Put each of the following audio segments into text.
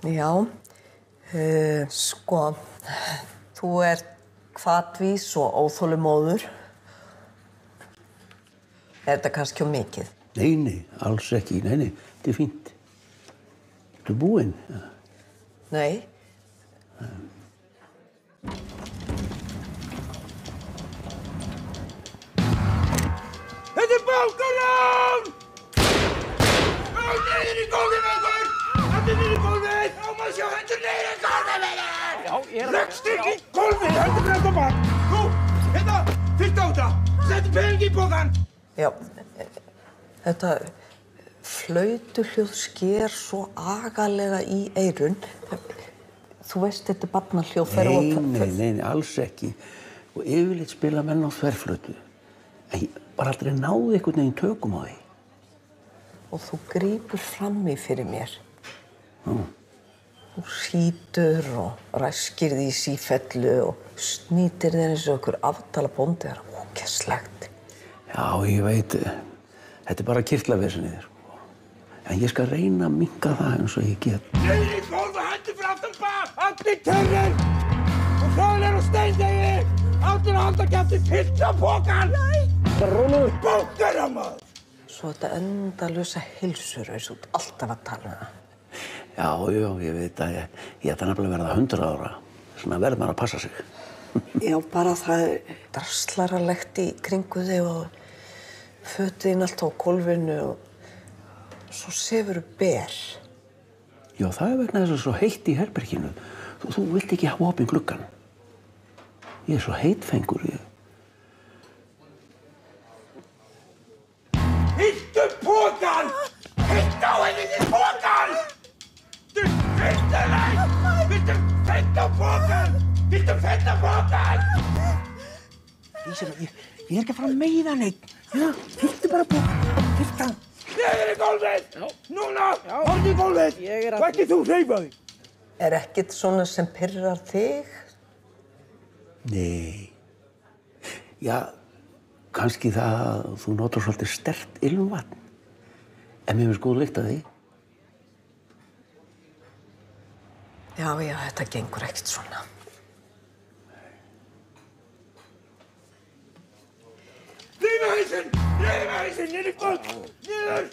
Já, sko, þú ert hvatvís og óþolinmóður. Er þetta kannski of mikið? Nei, alls ekki. Nei, þetta fínt. Ertu búinn? Nei. Þetta bankalán! Niður í gólfið með ykkur! Hendur niður í gólfið! Þá má sjá hendur niður í gólfið með þér! Já, leggst ekki í gólfið! Hendur fyrir þetta bak! Þú, hérna, fyrst á þetta! Settu peningi í pokann! Já, þetta flautuhljóð sker svo agalega í eyrun. Þú veist, þetta er barnahljóð. Nei, alls ekki. Og yfirleitt spila menn á þverflötu. En ég bara aldrei náði einhvern veginn tökum á því. Og þú grípur fram í fyrir mér. Þú sýtur og ræskir því í sífellu og snýtir þér eins og einhver aftalabóndi. Það er ógeðslegt. Já, ég veit. Þetta er bara kirtlavesenið þér. En ég skal reyna að minnka það eins og ég get. Niður í gólfið, hendur fyrir aftan bak! Allir törnir! Og hraðlega og steindegi! Allir að halda kæfti pizza pokann! Nei! Það er rólegur bókar á maður! Svo þetta endalausa heilsurhaus út alltaf að tala um það. Já, ég veit að ég ætla nefnilega að verða 100 ára. Svona verður maður að passa sig. Já, bara það er draslaralegt í kringu þig og fötin allt á gólfinu og svo sefurðu ber. Já, það er vegna þess að svo heitt í herberginu. Þú vilt ekki hafa opinn gluggann. Ég er svo heitfengur. Hittu pokann! Hittu á henni í pokann! Hittu henni! Hittu fett á pokann! Hittu fett á pokann! Ég er ekki að fara að meiða neitt. Já, hittu bara pokann. Hittu hann. Niður í gólfið! Já. Núna! Horfðu í gólfið! Og ekki þú hreyfa þig! Er ekkert svona sem pirrar þig? Nei. Já, kannski það að þú notar svolítið sterkt ilmvatn. En mér finnst góð lykt af því. Já, þetta gengur ekkert svona. Rífa hausinn! Rífa hausinn! Niður í gólf! Niður!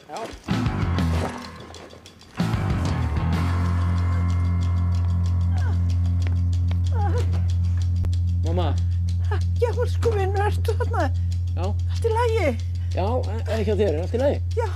Mamma. Já, sko, vinur, ertu þarna? Já. Allt í lagi? Já, ekki á þér, er allt í lagi? Já.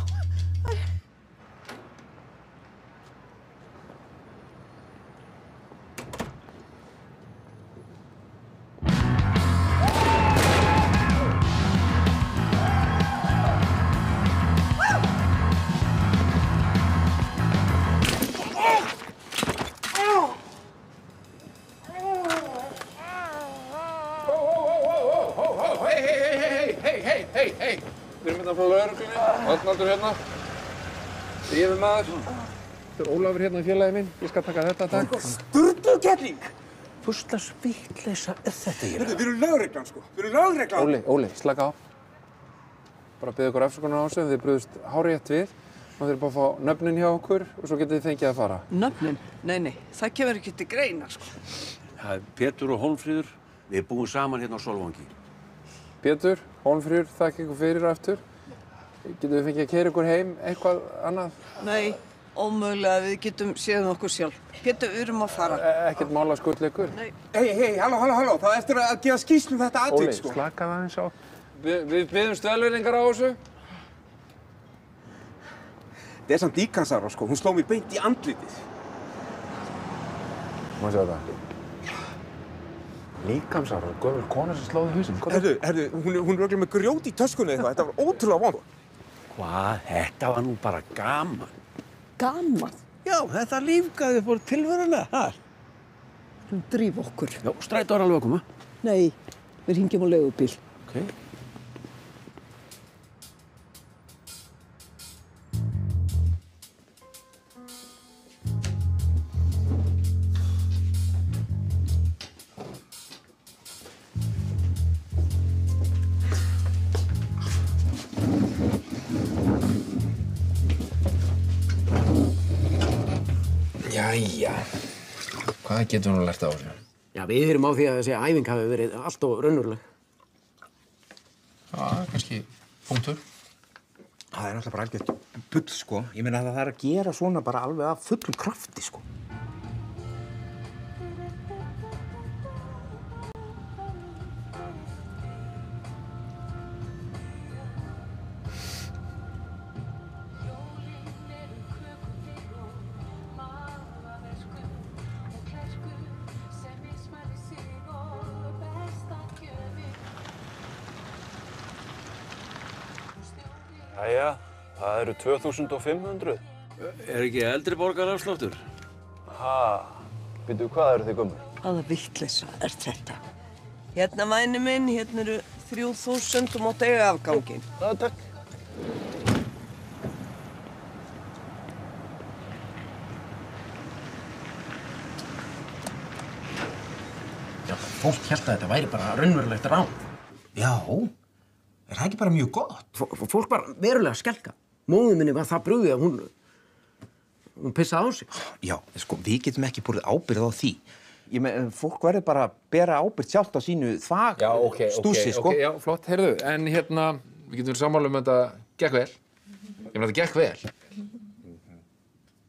Hey, við erum hérna frá lögreglunni, Arnaldur hérna, yfirmaður. Þetta er Ólafur hérna í félagi minn, ég skal taka þetta takk. Sturlukettling! Hvurslags vitleysa er þetta hér? Við erum lögreglan, sko. Við erum lögreglan. Óli, slaka á. Bara biðja ykkur afsökunar á þessu, þið brugðust hárrétt við. Nú þurfum bara að fá nöfnin hjá okkur og svo getið þið fengið að fara. Nöfnin? Nei, það kemur ekki til greina, sko. Það er Pétur og Hólmfríður. Við búum saman hérna á Sólvangi. Pétur, Hólmfríður, þakka ykkur fyrir aftur. Getum við fengið að keyra ykkur heim, eitthvað annað? Nei, ómögulega við getum séð okkur sjálf. Pétur, við erum að fara. Ekkert mála skull ykkur? Nei. Hey, halló. Það er eftir að gefa skýrslu þetta atvik, sko. Óli, slaka það eins á. Við biðjumst velvirðingar á þessu. Það er samt líkamsárás, sko. Hún sló mig beint í andlitið. Má sjá þetta. Líkamsárás, gömul kona sem slóði hausinn. Herðu, hún er örugglega með grjót í töskunni eitthvað. Þetta var ótrúlega vont. Hvað? Þetta var nú bara gaman. Gaman? Já, þetta lífgaði upp á tilveruna. Dríf okkur. Já, strætó er alveg að koma. Nei, við hringjum á leigubíl. Ok. Jæja. Hvað getur hún lært á þessu? Já, við erum á því að þessi æfing hafi verið allt og raunveruleg. Já, kannski punktur. Það er náttúrulega bara algjört bull, sko. Ég meina það er að gera svona bara alveg af fullum krafti, sko. Jæja, það eru 2500. Er ekki eldri borgarafsláttur? Ha, veitu hvað eru þið gömul? Hvaða vitleysa er þetta? Hérna væni minn, hérna eru 3000 og mátt eiga afganginn. Já, takk. Já, fólk hélt að þetta væri bara raunverulegt rán. Já, er það ekki bara mjög gott? Fólk var verulega skelka. Móðir minni var það brugðið að hún pissaði á sig. Já, sko, við getum ekki borðið ábyrgð á því. Ég með, fólk verður bara að bera ábyrgð sjálft á sínu stúsi, sko. Já, flott, heyrðu. En hérna, við getum verið sammála um að þetta gekk vel. Ég meina, þetta gekk vel.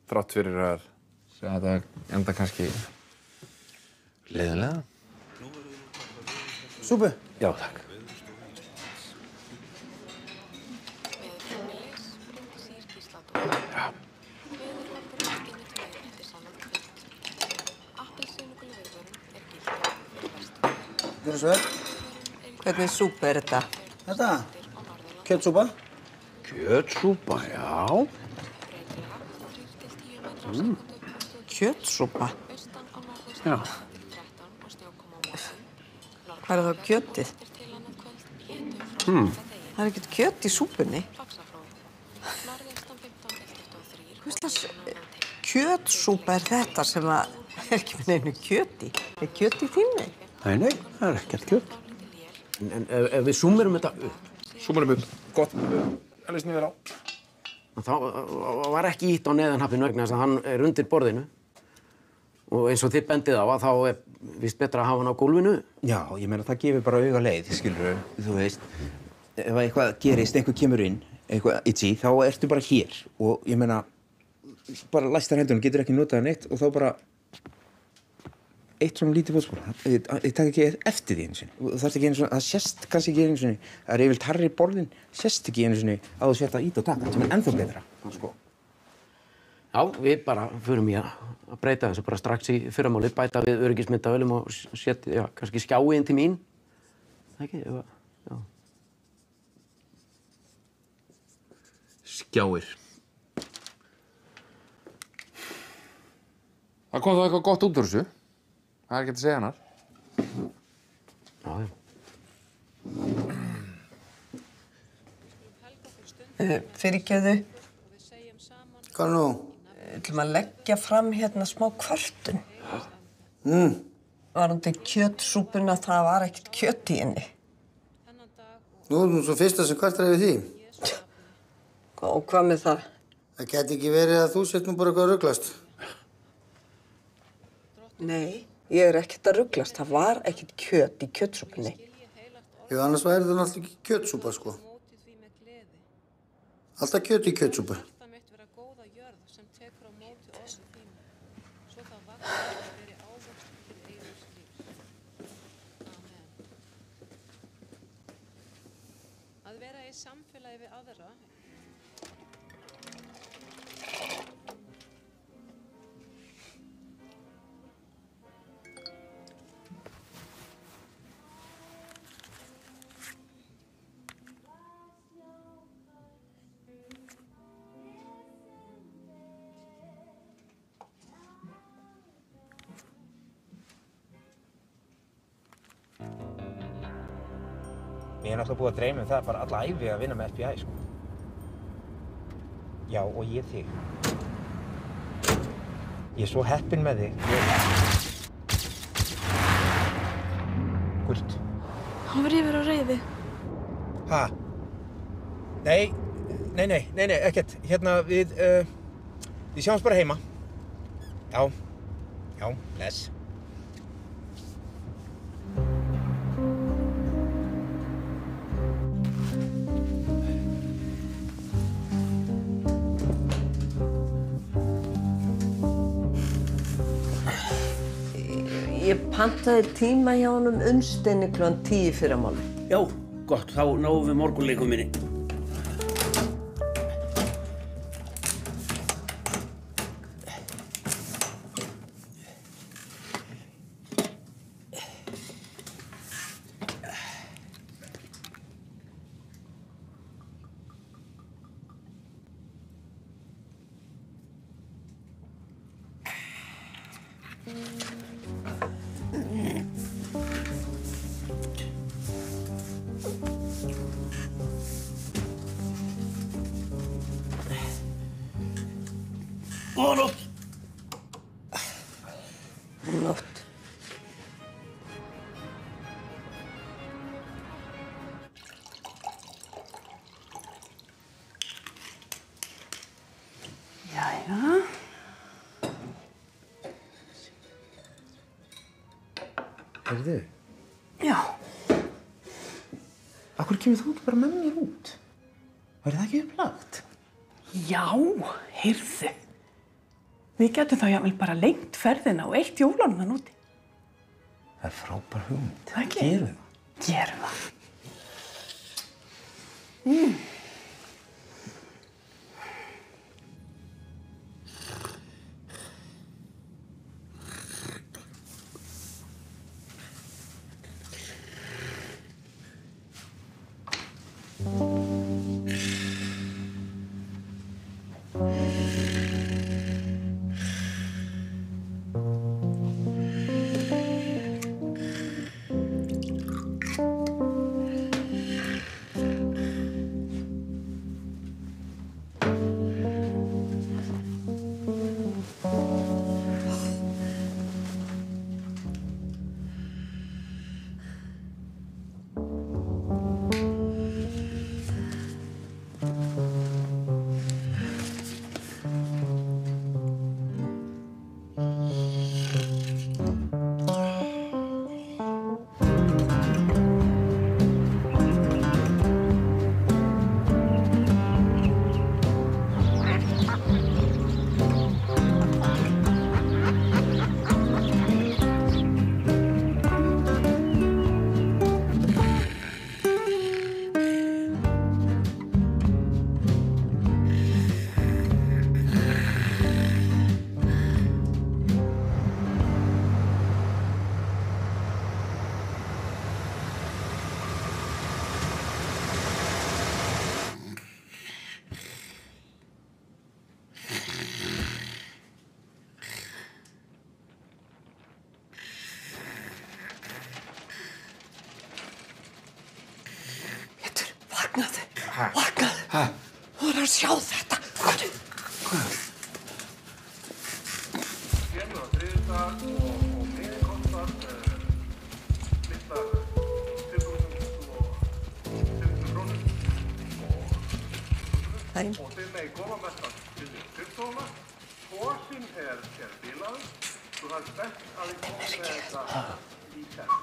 Þrátt fyrir að segja að þetta enda kannski leiðinlega. Súpu? Já, takk. Gjörðu svo vel. Hvernig súpa er þetta? Þetta? Kjötsúpa? Kjötsúpa, já. Kjötsúpa? Já. Hvað er þá kjötið? Það er ekkert kjöt í súpunni. Hvers kjötsúpa er þetta sem að er ekki með neinu kjöti? Er kjöt í þínni? Nei, það er ekkert kjöt. En ef við súmmerum þetta upp. Súmurum upp. Gott. Það leist mér vel á. Þá var ekki ítt á neðanhappinu vegna þess að hann er undir borðinu. Og eins og þið bendið á að þá er víst betra að hafa hann á gólfinu. Já, ég meina það gefur bara auga leið, skilurðu, þú veist. Ef eitthvað gerist, einhver kemur inn, eitthvað itchy, þá ertu bara hér. Og ég meina, bara læstar hendunum, getur ekki notað neitt og þá bara eitt svona lítið fótspor. Ég taka ekki eftir því einu sinni. Og það ekki einu svona, það sést kannski ekki einu sinni. Það er yfirleitt hærri borðin, sést ekki einu sinni að þú sért að íta og taka, sem er ennþá betra, sko. Já, við bara förum í að breyta þessu bara strax í fyrramálið, bæta við öryggismyndavélum og setja, já, kannski skjái inn til mín. Það ekki, já. Skjáir. Það kom þá eitthvað gott út úr þessu. Það er ekki að segja hannar. Já. Fyrirgefðu. Hvað nú? Við ætlum að leggja fram hérna smá kvörtun. Varandi kjötsúpuna, það var ekkert kjöt í henni. Nú erum svo fyrsta sem kvartar yfir því. Og hvað með það? Það geti ekki verið að þú sett nú bara eitthvað að ruglast. Nei, ég er ekkert að ruglast. Það var ekkert kjöt í kjötsúpunni. Jú, annars væri það náttúrulega ekki kjötsúpa, sko. Alltaf kjöt í kjötsúpu. Að vera í samfélagi við aðra. Ég er náttúrulega búið að dreyma það bara alla ævi að vinna með FBI, sko. Já, og ég þig. Ég er svo heppinn með þig. Gult. Hann var yfir á reiði. Ha? Nei, ekkert. Hérna, við sjáumst bara heima. Já, bless. Ég pantaði tíma hjá honum Unnsteini klukkan 10 í fyrramálið. Já, gott, þá náum við morgunleikum minni. Góða nótt. Nótt. Jæja. Heyrðu, Já. af hverju kemur þú ekki bara með mér út? Væri það ekki upplagt? Já, heyrðu. Við getum þá jafnvel bara lengt ferðina og eitt jólunum þann úti. Það er frábær hugmynd. Það ekki? Gerum það. Gerum það. Vaknaðu. Þú verður að sjá þetta. Kemur á þriðjudag og miði kostar litlar 5.500 krónur og þið megi koma með það til skrifstofuna. Fósinn bilaður, svo það er best að þið koma með þetta í þess.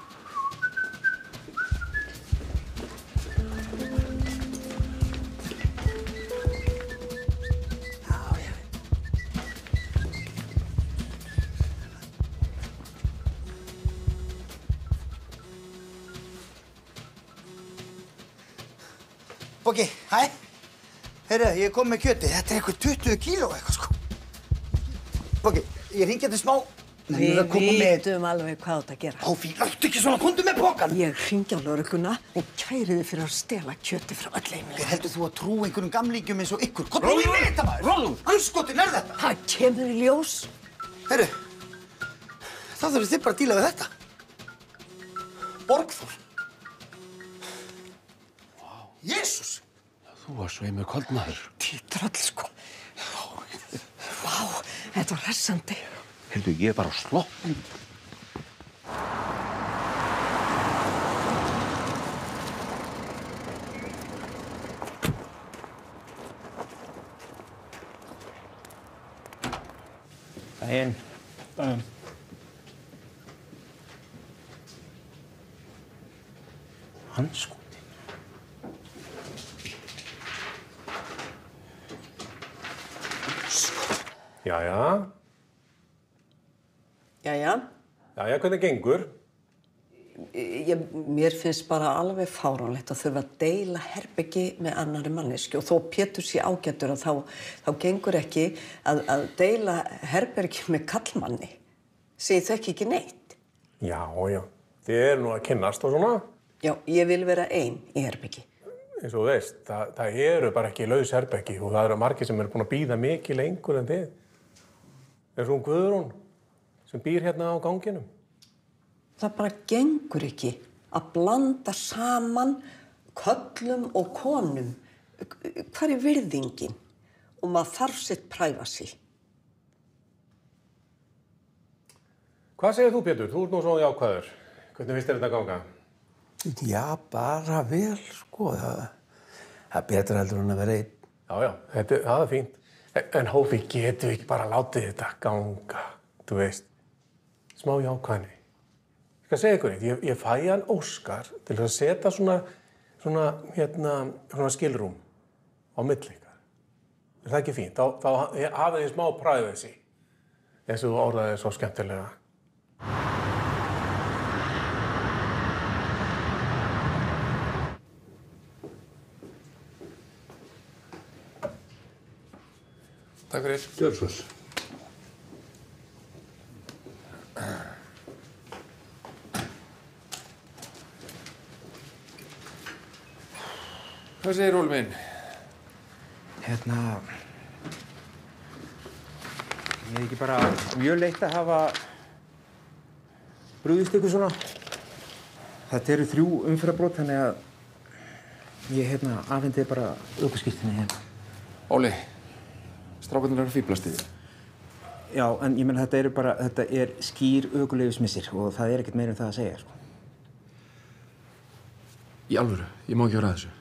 Boggi, hæ? Heyrðu, ég kom með kjöti. Þetta er eitthvað 20 kíló eitthvað, sko. Boggi, ég hringi þetta smá. Við vitum alveg hvað þetta gera. Áfí, láttu ekki svona, komdu með pokan. Ég hringi á lögregluna og kæri þið fyrir að stela kjöti frá öll heimilinu. Hver heldur þú að trúa einhverjum gamlingjum eins og ykkur? Hvað er með þetta, maður? Rólegur. Anskotin er þetta? Það kemur í ljós. Heyrðu, þá þurfið þið bara að díla við þetta. Borgþór. Jesús! Þú var sveimur kvöldmaður. Títröll, sko. Vá, þetta var hressandi. Heyrðu, ég er bara á sloppnum. Daginn. Daginn. Andskoti. Jæja. Jæja. Jæja, hvernig gengur? Mér finnst bara alveg fáránlegt að þurfa að deila herbergi með annarri manneski og þó Pétur sé ágætur að þá gengur ekki að deila herbergi með kallmanni. Segir þau ekki neitt? Já, já. Þið eru nú að kynnast og svona. Já, ég vil vera ein í herbergi. Eins og þú veist, það eru bara ekki laus herbergi og það eru margir sem eru búin að bíða mikið lengur en þið. Eins og Guðrún sem býr hérna á ganginum. Það bara gengur ekki að blanda saman köllum og konum. Hvar er virðingin? Og maður þarf sitt privacy. Hvað segir þú, Pétur? Þú ert nú svo jákvæður. Hvernig finnst þér þetta ganga? Já, bara vel, sko. Það er betra heldur en að vera einn. Já, það er fínt. En Hófi, getum við ekki bara látið þetta ganga, þú veist. Smá jákvæðni. Ég skal segja ykkur eitt, ég fæ hann Óskar til að setja svona skilrúm á milli ykkar. Er það ekki fínt? Þá hafið þið smá privacy, eins og þú orðaði svo skemmtilega. Takk fyrir. Gjör svo. Hvað segir Óli minn? Ég er ekki bara mjög leitt að hafa brugðist ykkur svona. Þetta eru 3 umferðarbrot, þannig að ég afhendi bara ökuskírteinið hérna. Óli, strákarnir eru að fíblast í því. Já, en ég menn þetta er skýr ökuleyfismissir og það er ekkert meira um það að segja, sko. Í alvöru, ég má ekki vera að þessu.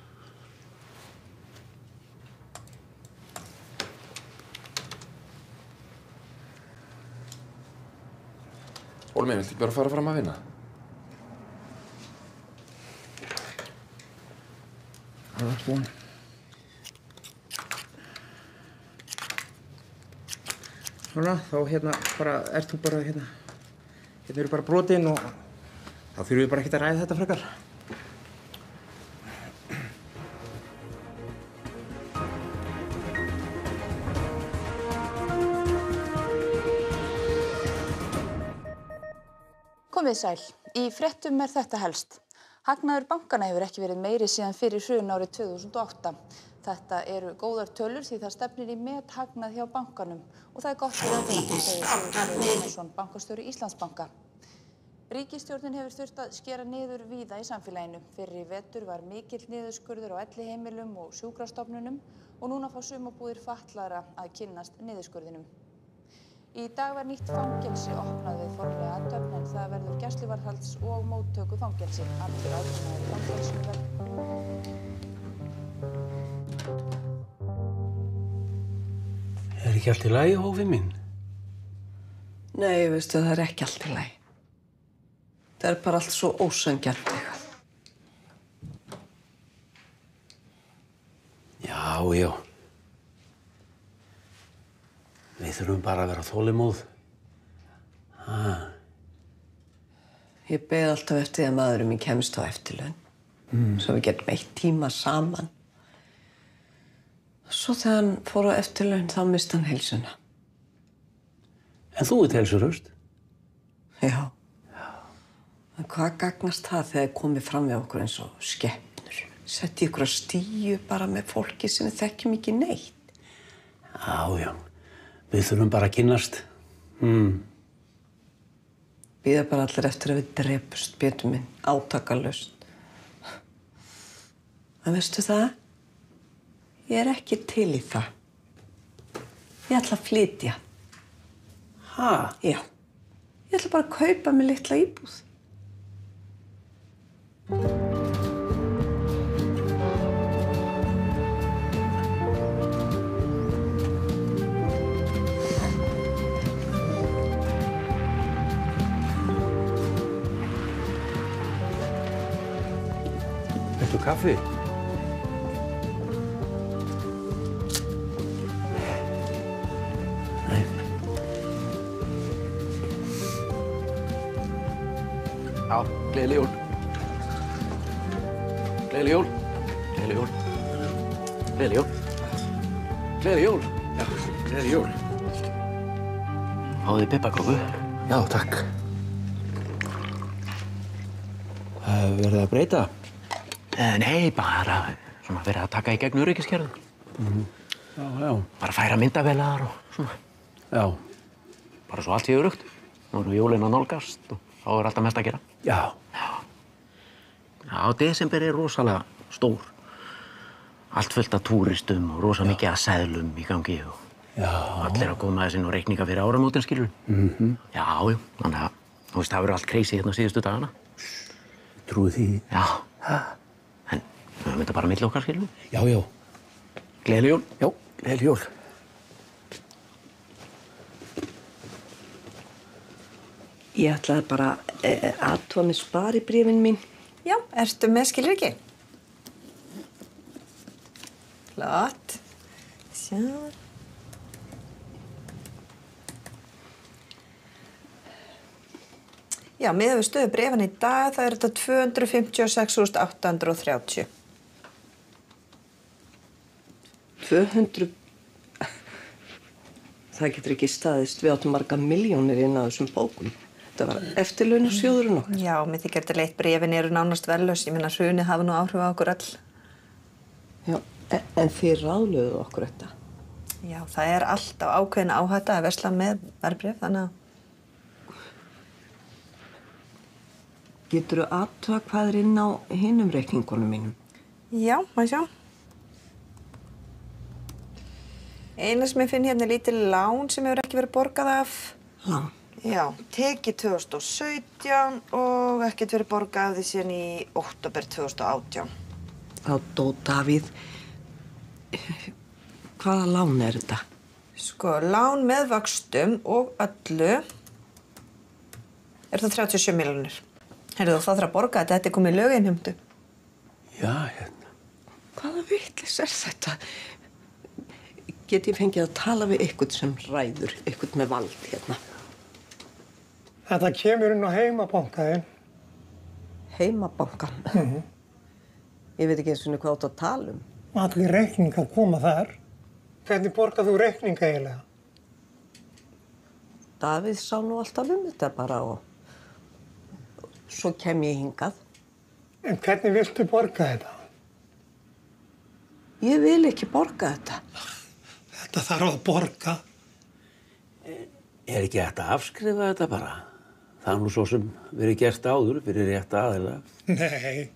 Óli minn, viltu ekki bara fara fram að vinna? Það var búin. Svona, þá ert þú bara hérna eru bara brotin og þá þurfum við bara ekkert að ræða þetta frekar. Komið sæl. Í fréttum er þetta helst. Hagnaður bankana hefur ekki verið meiri síðan fyrir hrun árið 2008. Þetta eru góðar tölur því það stefnir í methagnað hjá bankanum og það er gott fyrir þetta, segir Sigurður Einarsson, bankastjóri Íslandsbanka. Ríkisstjórnin hefur þurft að skera niður víða í samfélaginu. Fyrir vetur var mikill niðurskurður á elliheimilum og sjúkrastofnunum og núna fá sumarbúðir fatlaðra að kynnast niðurskurðinum. Í dag var nýtt fangelsi opnað við formlega athöfn en það verður gæsluvarðhalds og móttöku fangelsi. Allir aðbúnaður í fangelsinu Er ekki allt í lagi, Hófi minn? Nei, veistu, það er ekki allt í lagi. Það er bara allt svo ósanngjarnt eitthvað. Já. Við þurfum bara að vera þolinmóð. Ég beið alltaf eftir því að maðurinn minn kemst á eftirlaun. Svo við getum 1 tíma saman. Svo þegar hann fór á eftirlaun þá missti hann heilsuna. En þú ert heilsuhraust? Já. En hvað gagnast það þegar komið fram við okkur eins og skepnur? Setti ykkur að stíu bara með fólki sem við þekkjum ekki neitt. Já. Við þurfum bara að kynnast. Bíða bara allir eftir að við drepust, Pétur minn, átakalaust. En veistu það? Ég er ekki til í það. Ég ætla að flytja. Já. Ég ætla bara að kaupa mig litla íbúð. kaffi? Nei. Já, gleðileg jól. Gleðileg jól. Gleðileg jól. Gleðileg jól. Gleðileg jól. Já, gleðileg jól. Fáðu þið piparköku? Já, takk. Verðið að breyta? Nei, bara svona verið að taka í gegn öryggiskerfið. Já, já. Bara færa myndavélar og svona. Já. Bara svo allt sé öruggt. Nú eru jólin að nálgast og þá er alltaf mest að gera. Já. Já, desember er rosalega stór. Allt fullt af túristum og rosa mikið af seðlum í gangi og allir að koma þessi og reikninga fyrir áramótin, skilur. Já, jú, þannig að þú veist, það verður allt crazy hérna síðustu dagana. Trúið því? Já. En við höfum þetta bara milli okkar, skilur. Já, já. Gleðileg jól. Já, gleðileg jól. Ég ætlaði bara að athuga með sparibréfin mín. Já, ertu með skilríki? Flott. Sjá. Já, miðað við stöðu bréfin í dag, það er þetta 256.830. 200... Það getur ekki staðist. Við áttum marga milljónir inn á þessum bókum. Þetta var eftirlaunasjóðurinn okkar. Já, mér þykir þetta leitt bréfin eru nánast verðlaus. Ég meina, hrunið hafa nú áhrif á okkur öll. Já, en þið ráðluðu okkur þetta? Já, það er alltaf ákveðin áhætta að versla með verðbréf, þannig að... Geturðu athuga hvað er inn á hinum reikningunum mínum? Já, maður sjá. Eina sem ég finn hérna er lítið lán sem hefur ekki verið borgað af. Lán? Já, tekið 2017 og ekkert verið borgað af því síðan í október 2018. Þá dó Davíð. Hvaða lán er þetta? Sko, lán með vöxtum og öllu er það 37 milljónir. Heyrðu, þá þarf að borga þetta, þetta er komið í löginnheimtu. Já, hérna. Hvaða vitleys er þetta? Get ég fengið að tala við ykkur sem ræður, ykkur með vald hérna? Þetta kemur inn á heimabankaðinn. Heimabankan? Ég veit ekki eins og hvað átt að tala um. Allir reikningar koma þar. Hvernig borgar þú reikninga eiginlega? Davíð sá nú alltaf um þetta bara og svo kem ég hingað. En hvernig viltu borga þetta? Ég vil ekki borga þetta. Þetta þarf að borga. Er ekki hægt að afskrifa þetta bara? Það er nú svo sem verið gert áður fyrir rétt aðila. Nei,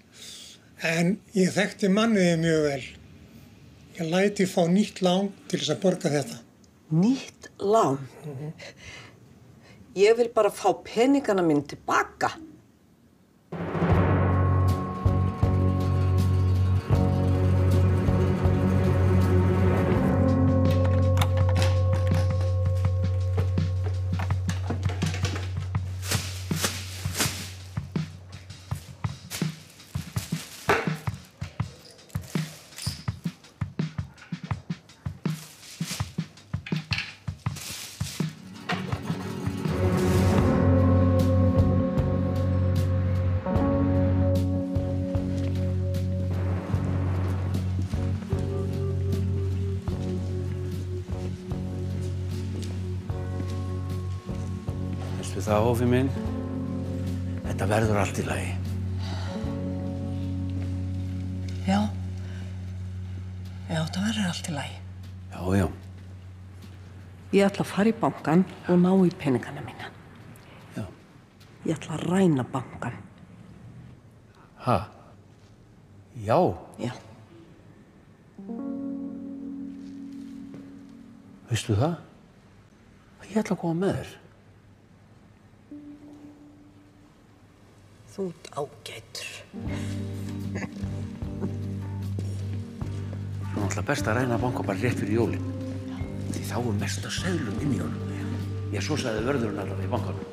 en ég þekkti manniði mjög vel. Ég læti fá nýtt lán til þess að borga þetta. Nýtt lán? Ég vil bara fá peningana mín tilbaka. Það, Hófi minn, þetta verður allt í lagi. Já. Já, þetta verður allt í lagi. Já, já. Ég ætla að fara í bankann og ná í peningana mína. Já. Ég ætla að ræna bankann. Ha? Já? Já. Veistu það? Ég ætla að koma með þér. Þú ert ágætur. Svo náttúrulega best að ræna banka bara rétt fyrir jólin. Því þá er mest að seðlum inn í honum. Ég svo sagði vörðurinn allavega í bankanum.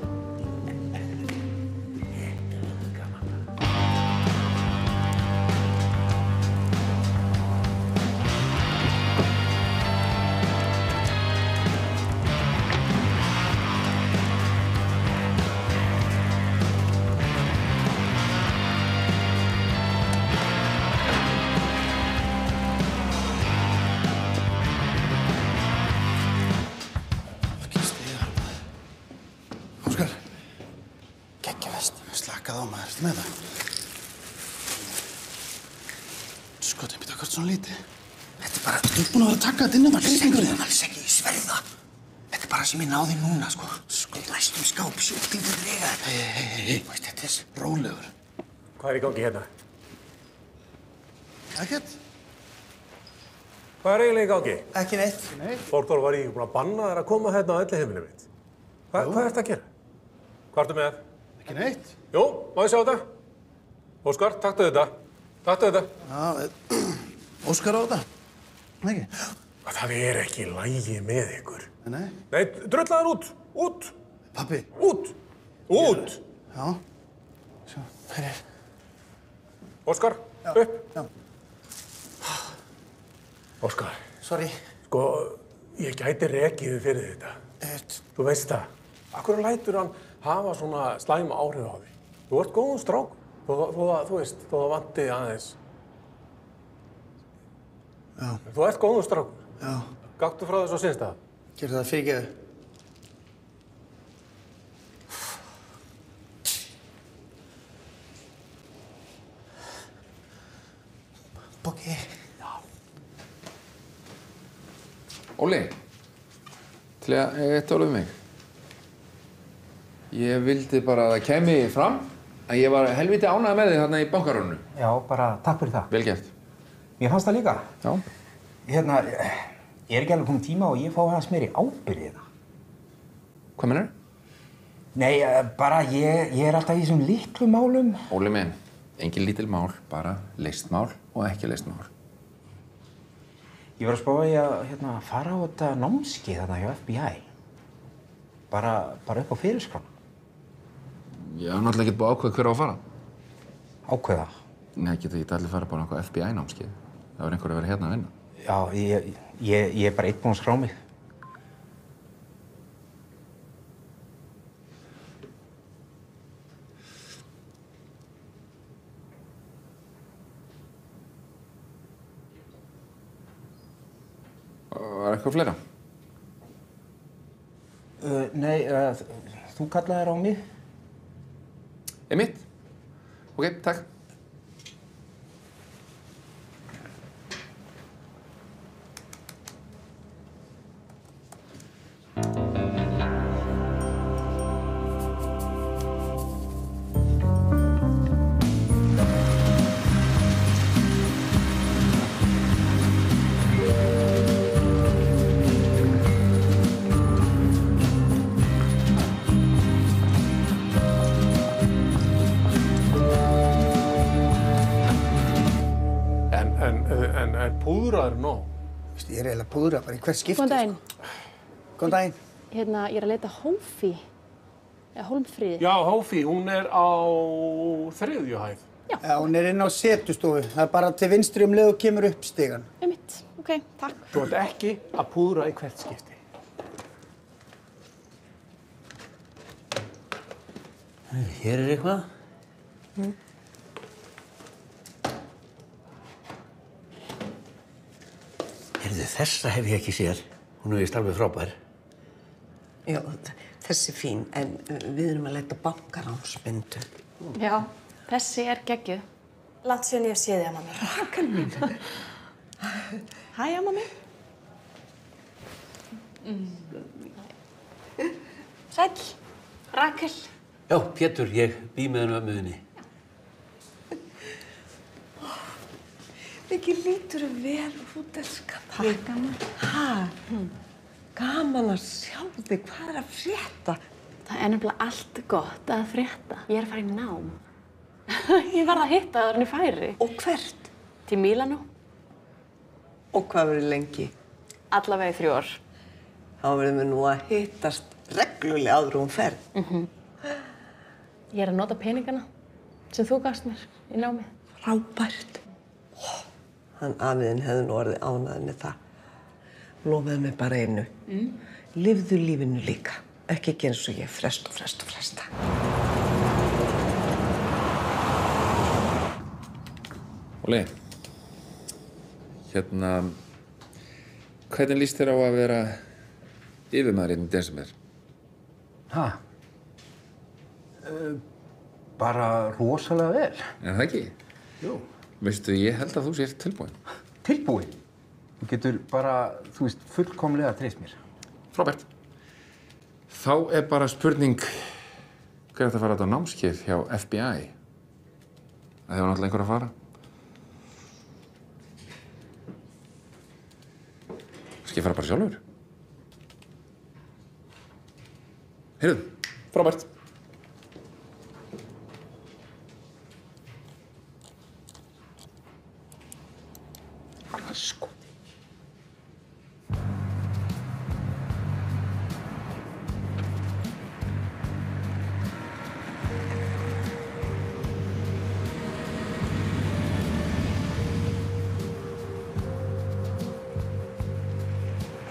svona lítið? Þetta er bara, þú ert búin að vera að taka þetta inn að grísningur þinn. Alls ekki, ég sverð það. Þetta er bara sem ég náði núna, sko. Sko, læstum skáp, sjúklingur rega þetta. Hei, veist, þetta er rólegur. Hvað er í gangi hérna? Ekkert. Hvað er eiginlega í gangi? Ekki neitt. Borgþór, var ég búin að banna þér að koma hérna á elliheimilið mitt? Hvað ertu að gera? Hvað ertu með? Ekki neitt. Jú, má ég sjá þetta? Óskar, taktu þetta. Taktu þetta. Já, Óskar á þetta? Ekki. Það er ekki í lagi með ykkur. Nei. Nei, drulla þér út. Út. Pabbi. Út. Út. Já. Sjá, fyrir. Óskar, upp. Já. Óskar. Sorry. Sko, ég gæti rekið fyrir þetta. Þú veist það. Akkur lætur hann hafa svona slæma áhrif á þig? Þú ert góðum strák. Þú veist, þó það vanti aðeins. Já. Þú ert góðum strák. Já. Gaktu frá þessu á sinnstæða. Gerðu það fyrirgeðu. Boggi. Óli, til að eiga eitt orð við mig. Ég vildi bara að það kæmi fram að ég var helviti ánægð með þig þarna í bankarúninu. Já, bara takk fyrir það. Vel gert. Mér fannst það líka. Já. Hérna, ég er ekki alveg kominn tíma og ég fá aðeins meiri ábyrgð í það. Hvað meinar? Nei, bara ég er alltaf í þessum litlu málum. Óli minn, engin lítil mál, bara leyst mál og ekki leyst mál. Ég var að spá í að fara á þetta námskeið þarna hjá FBI. Bara upp á fyrirskrána. Ég hef náttúrulega ekki búið að ákveða hver á að fara. Ákveða? Nei, geta ekki allir fara bara á eitthvað FBI-námskeið. Það var einhver að vera hérna að vinna. Já, ég er bara einn búinn að skrá mig. Var eitthvað fleira? Nei, þú kallaðir á mig. Einmitt? Ok, takk. En púðraður nóg? Ég er eiginlega púðrað bara í hvert skipti. Góðan daginn. Góðan daginn. Hérna, ég er að leita Hófi. Eða Hólmfríði. Já, Hófi, hún er á 3. hæð. Já, hún er inn á setustofu. Það er bara til vinstri leið og kemur upp stigann. Einmitt. Ok, takk. Þú ert ekki að púðra í hvert skipti. Hér er eitthvað. Heyrðu, þessa hef ég ekki séð. Hún er víst alveg frábær. Já, þessi er fín, en við erum að leita bankaránsmyndu. Já, þessi er geggjuð. Látt síðan ég sé þig, amma mín. Rakel mín. Hæ, amma mín. Sæll, Rakel. Já, Pétur, ég bý með henni ömmuðinni. Ekki lítur vel út, elskan. Takk, gaman. Gaman að sjá þig. Hvað er að frétta? Það er nefnilega allt gott að frétta. Ég er að fara í nám. Ég verð að hitta það en ég færi. Og hvert? Til Mílanó. Og hvað verður lengi? Allavega í 3 ár. Þá verðum við nú að hittast reglulega áður um ferð. Ég er að nota peningana sem þú gafst mér í námið. Frábært. Hann afiðinn hefði nú orðið ánægður með það. Lofaði mig bara einu. Lifðu lífinu líka. Ekki eins og ég fresta. Óli, hvernig líst þér á að vera yfirmaður í desember? Bara rosalega vel. Er það ekki? Jú. Veistu, ég held að þú sért tilbúin. tilbúin. Þú getur bara, þú veist, fullkomlega treyst mér. Frábært. Þá bara spurning hver þetta fara á námskeið hjá FBI. Það hefur náttúrulega einhver að fara. Skal ég fara bara sjálfur? Heyrðu, frábært.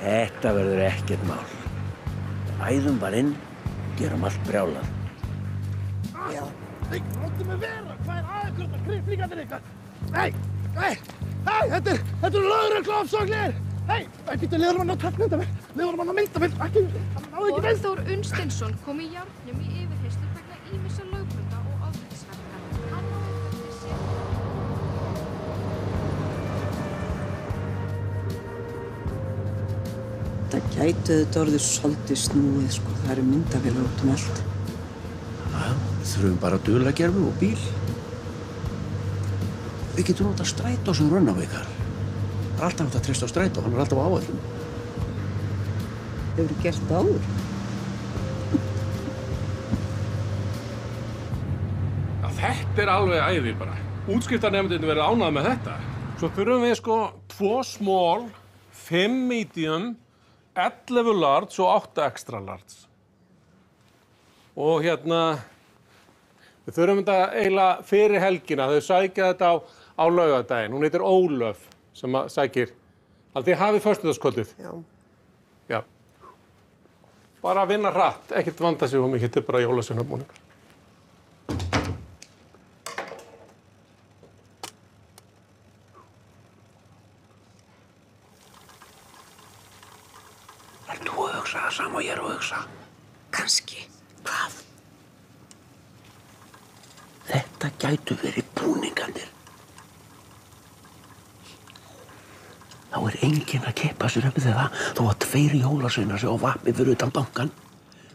Þetta verður ekkert mál. Æðum bara inn, gerum allt brjálað. Já. Nei, láttu mig vera! Hvað aðeins þetta kriflingarnir ykkar? Nei! Þetta eru lögregluofsóknir! Býttu leiðarmann á tafnmyndavél! Leiðarmann á myndavél! Ekki Borgþór Unnsteinsson kom í járnum í yfirheyrslu vegna ýmissa lögbrota og ofbeldisverka. Hann Það gæti þetta orðið svolítið snúið, sko. Það eru myndavélar út allt. Já, við þurfum bara dulagerfi og bíl. Við getum notað strætó sem runnaveikar. Það er alltaf hægt að treysta á strætó, hann er alltaf á áætlun. Hefurðu gert það áður? Já, þetta alveg æði bara. Útskriftarnefndin verður ánægð með þetta. Svo þurfum við 2 small, 5 medium, 11 large og 8 extra large. Og við þurfum þetta eiginlega fyrir helgina. Þau sækja þetta á laugardaginn. Hún heitir Ólöf sem sækir. Þannig þið hafið föstudagskvöldið. Já. Bara vinna hratt, ekkert vanda sig mikið, þetta bara jólasveinabúningar. Ert þú að hugsa það sama og ég er að hugsa? Kannski. Hvað? Þetta gætu verið búningarnir. Þá er enginn að kippa sér upp við það þó að 2 jólasveinar séu á vappi fyrir utan bankann.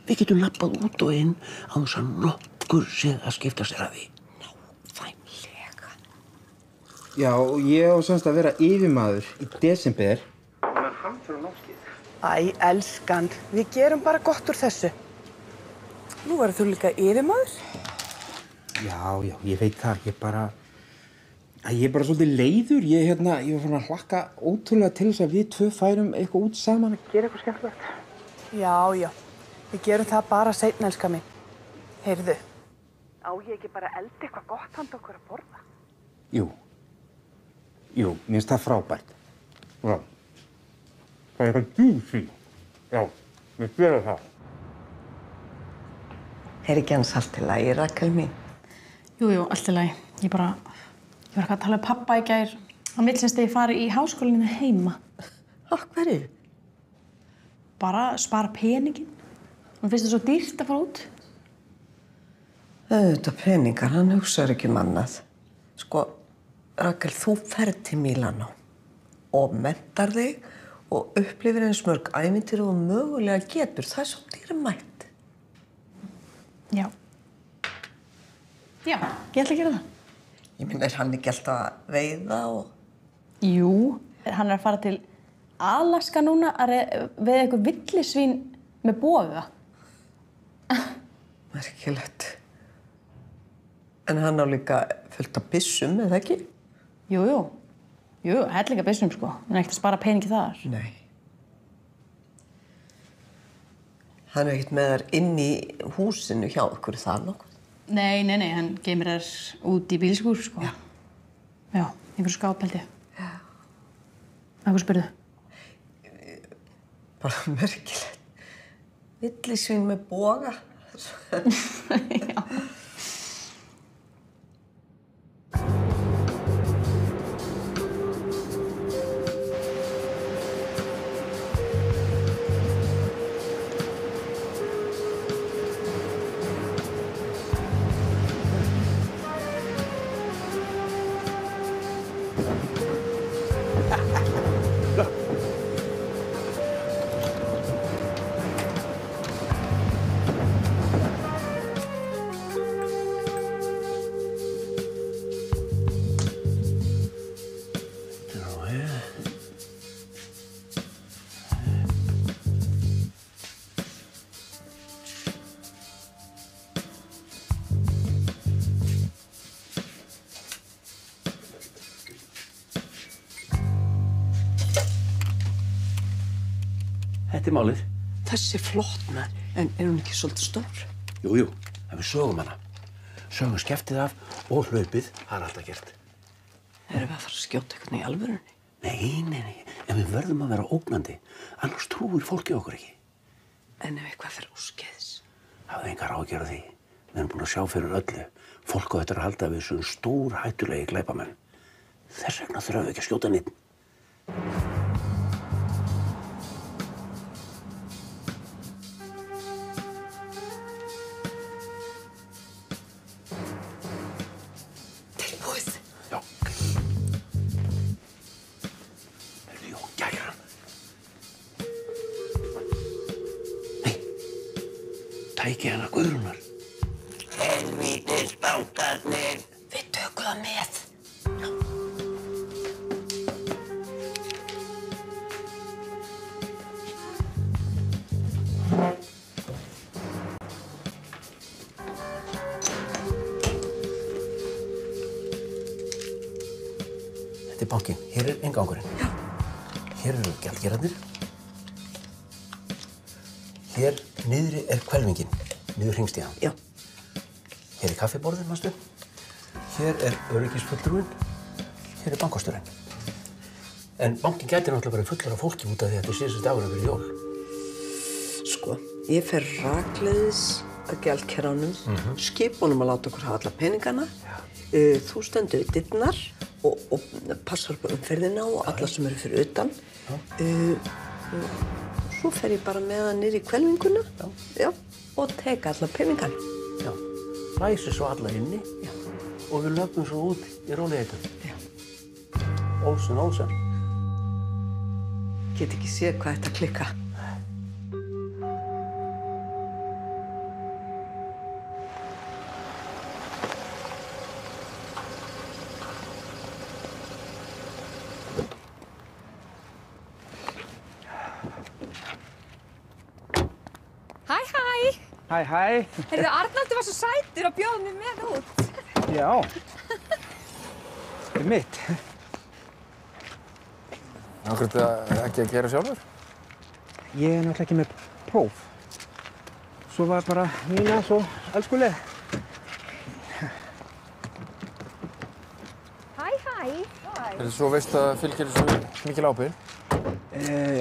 Við getum labbað út og inn án þess að nokkur sé að skipta sér að því. Nákvæmlega. Já, og ég á semst að vera yfirmaður í desember. Þannig að hann fyrir á námskeið. Æ, elskan, við gerum bara gott úr þessu. Nú verður þú líka yfirmaður? Já, ég veit það. Ég er bara svolítið leiður. Ég var farin að hlakka ótrúlega til þess að við 2 færum eitthvað út saman að gera eitthvað skemmtilegt. Já. Við gerum það bara seinna, elska mín. Heyrðu, á ég ekki bara elda eitthvað gott handa okkur að borða? Jú, mér finnst það frábært. Já. Það er eitthvað juicy. Já, við gerum það. Er ekki hans allt í lagi, Rakel mín? Jú, allt í lagi. Ég var ekki að tala um pappa í gær. Hann vill semst að ég fari í háskólaninu heima. Á hverju? Bara spara peninginn. Hann finnst það svo dýrt að fara út. Auðvitað peningar, hann hugsaður ekki annað. Sko, Rakel, þú ferð til Mílanó og mentar þig og upplifir eins mörg ævintýri og mögulega getur. Það er svo dýrmætt. Já, ég ætla að gera það. Ég meina, er hann ekki alltaf að veiða og... Jú, hann er að fara til Alaska núna að veiða eitthvað villisvín með boga. Merkilegt. En hann á líka fullt af byssum, eða ekki? Jú, hellinga byssum, sko. En ekkert að spara peningi þar. Nei. Hann er ekkert með þær inn í húsinu hjá okkur, það nokkuð? Nei, hann geymir þær út í bílskúr, sko. Já, einhver skáp held ég. Já. Hvað spurðu? Bara merkilegt. Villisvín með boga. Já. Þetta málið. Þessi flott maður, en er hún ekki svolítið stór? Jú, en við sögum hana. Sögum skeftið af og hlaupið, það alltaf gert. Erum við að fara að skjóta eitthvað í alvörunni? Nei, en við verðum að vera ógnandi, annars trúir fólki okkur ekki. En ef eitthvað fyrir úrskeiðis? Hafðu engar áhyggjur af því. Við erum búin að sjá fyrir öllu. Fólk á þetta að halda við þessum stór hættulegi glæpamenn. Þess vegna þurfum við ekki að skjóta neitt. Tilbúið. Já. Heyrðu, Jón, gæra. Nei, tæki hana Guðrúnar. Helvítis bátarnir. Við tökum það með. Þetta er bankinn. Hér er inngangurinn. Já. Hér eru gjaldgerarnir. Hér niðri er hvelfingin, niður hringstíðan. Já. Hér er kaffiborðið, manstu? Hér er öryggisfulltrúinn. Hér er bankastjórinn. En bankinn gæti náttúrulega bara fullur af fólki út af því að þetta er síðustu dagurinn fyrir jól. Sko, ég fer rakleiðis að gjaldkeranum, skipunum að láta okkur hafa alla peningana. Þú stendur í dyrnar og passar upp umferðina og alla sem eru fyrir utan. Svo fer ég bara með það niður í hvelfinguna. Já. Og teka alla peningana. Já. Læsi svo alla inni. Já. Og við löpum svo út í rólegheitum. Já. Olsen. Get ekki séð hvað þetta klikka. Hæ. Heyrðu, Arnaldur var svo sætur að bjóða mig með út. Já. Þetta er mitt. Akkur þetta ekki að gera sjálfur? Ég er náttúrulega ekki með próf. Svo var bara Nína svo elskuleg. Hæ. Svo veist að fylgir þessu mikil ábyrgð?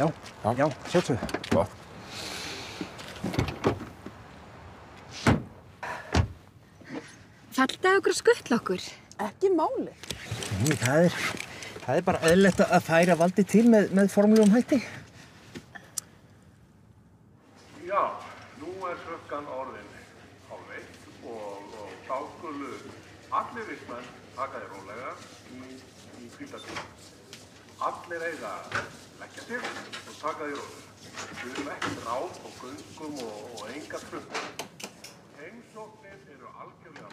Já, sjálfsögðu. Gott. Þalltaði okkur að skuttla okkur. Ekki máli. Nei, það er bara eðlilegt að færa valdið til með formlegum hætti. Já, nú er klukkan orðin 12:30 og þá skulu allir vistmenn taka þér rólega í hvíldartíma. Allir eiga að leggja sig og taka þér rólega. Við erum ekki ráð og göngum og enga truflanir. Heimsóknir eru algjörlega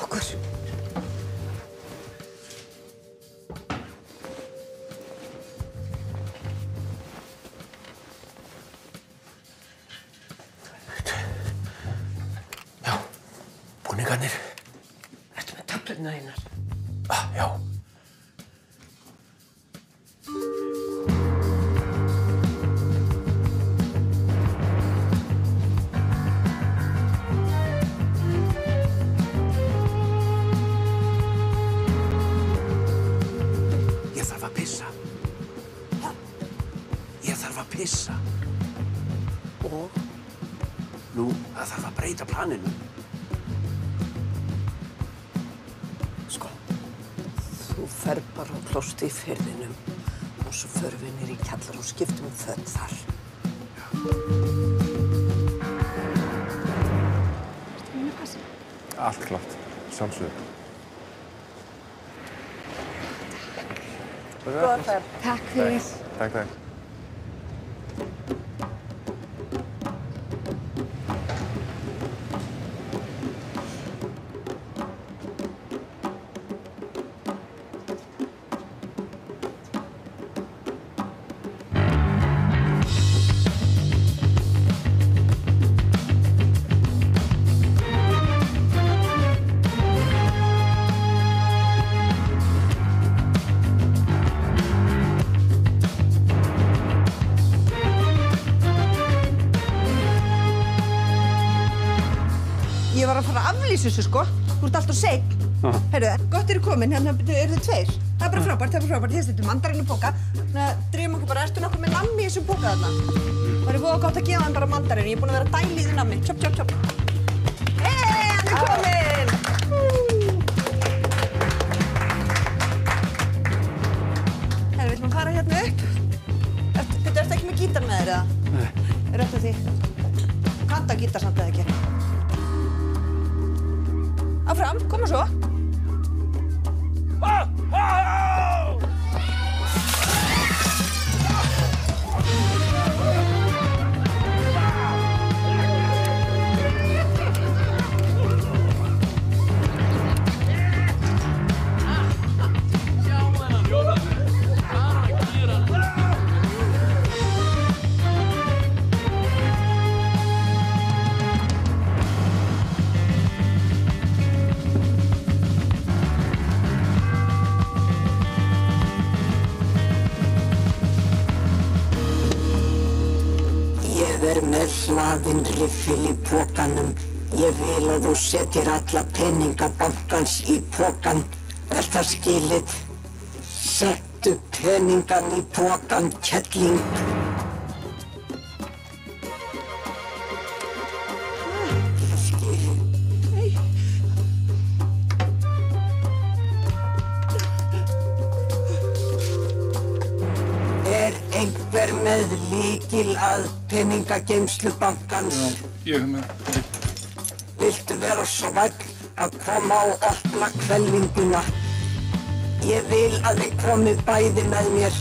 Okkur. Búningarnir. Ertu með töflurnar einar? Já. Ég þarf að pissa. Ég þarf að pissa. Og? Nú, það þarf að breyta planinu. Þú fer bara á klósti í firðinum og svo förum við niður í kjallar og skiptum föt þar. Ertu með passi? Allt klárt, sjálfsögðu. Góða ferð. Takk fyrir. Takk. Ég var að fara að aflýsa þessu, sko. Þú ert alltaf seinn. Heyrðu, gott eru komin, hérna eru þið tveir. Það er bara frábært, Þið setjum mandarínupóka. Þannig að drifum okkur bara, ertu nokkuð með nammi í þessum póka þarna? Það er voða gott að gefa hann bara mandarínu. Ég er búin að vera að dæla í því nammi. Tjopp. Hei, hann er kominn! Heyrðu, viljum að fara hérna upp? Ertu ekki með gítar með þér, eða? Nei. Er eftir því? Þú kannt að gítar samt eða ekki? Áfram, koma svo. Hlaðinn riffil í pokanum. Ég vil að þú setjir alla peninga bankans í pokan. Er það skilið? Settu peningan í pokan, kettling. Einhver með lykil að peningageymslu bankans. Já, ég er með. Viltu vera svo væll að koma og opna hvelfinguna? Ég vil að þið komið bæði með mér.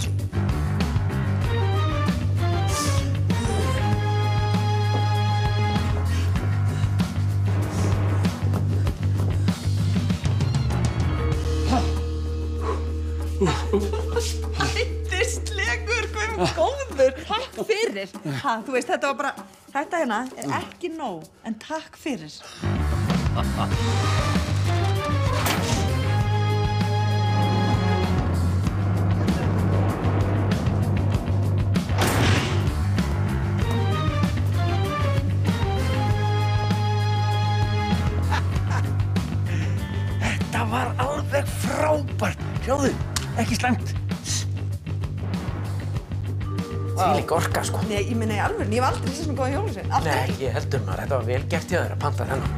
Hættislegur, hvað góður. Takk fyrir. Þú veist, þetta var bara, þetta hérna er ekki nóg, en takk fyrir. Þetta var alveg frábært. Sjáðu, ekki slæmt. Þvílík orka, sko. Nei, ég meina í alveg, ég hef aldrei séð svona góða jólasvein. Nei, ég heldur maður. Þetta var vel gert hjá þér að panta þennan.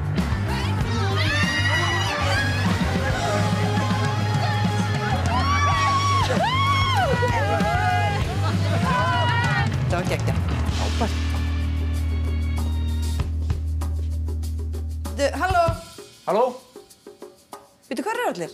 Það var geggjað. Frábært. Halló? Halló? Býtu, hvar eru allir?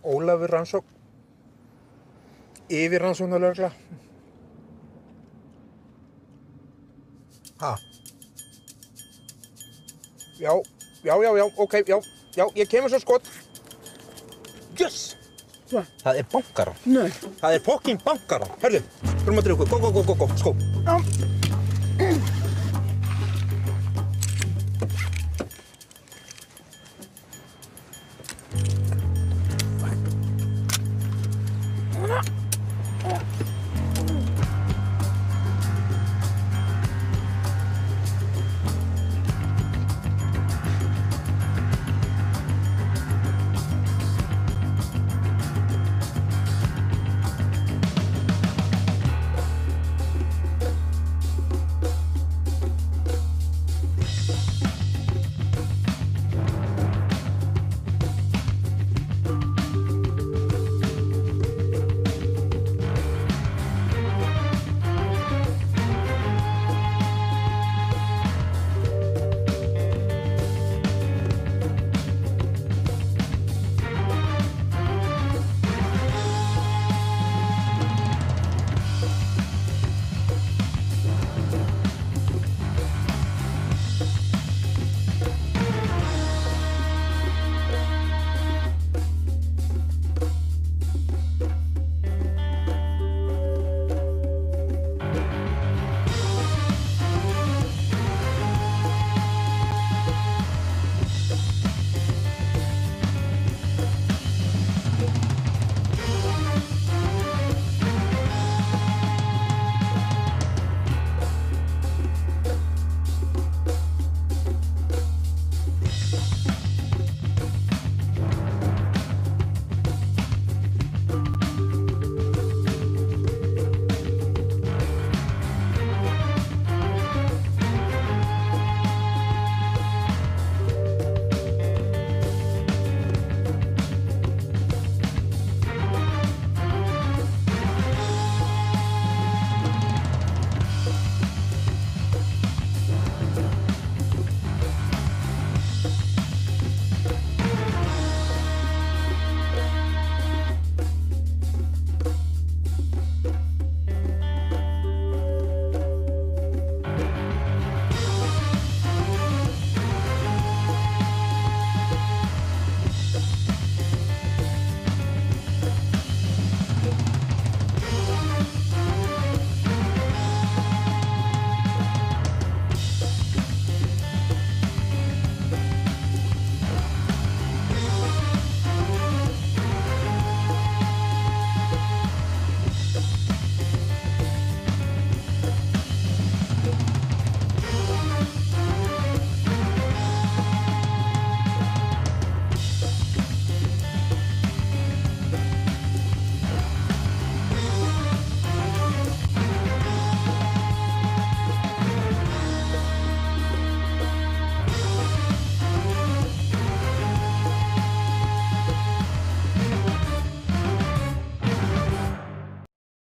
Ólafur rannsókn. Yfir rannsóknarlögregla. Ha? Já, ok, já, ég kemur svo skot. Yes! Hvað? Það bankarán. Nei. Það fucking bankarán. Hörðu, þurfum að drukka. Go, skó. Já.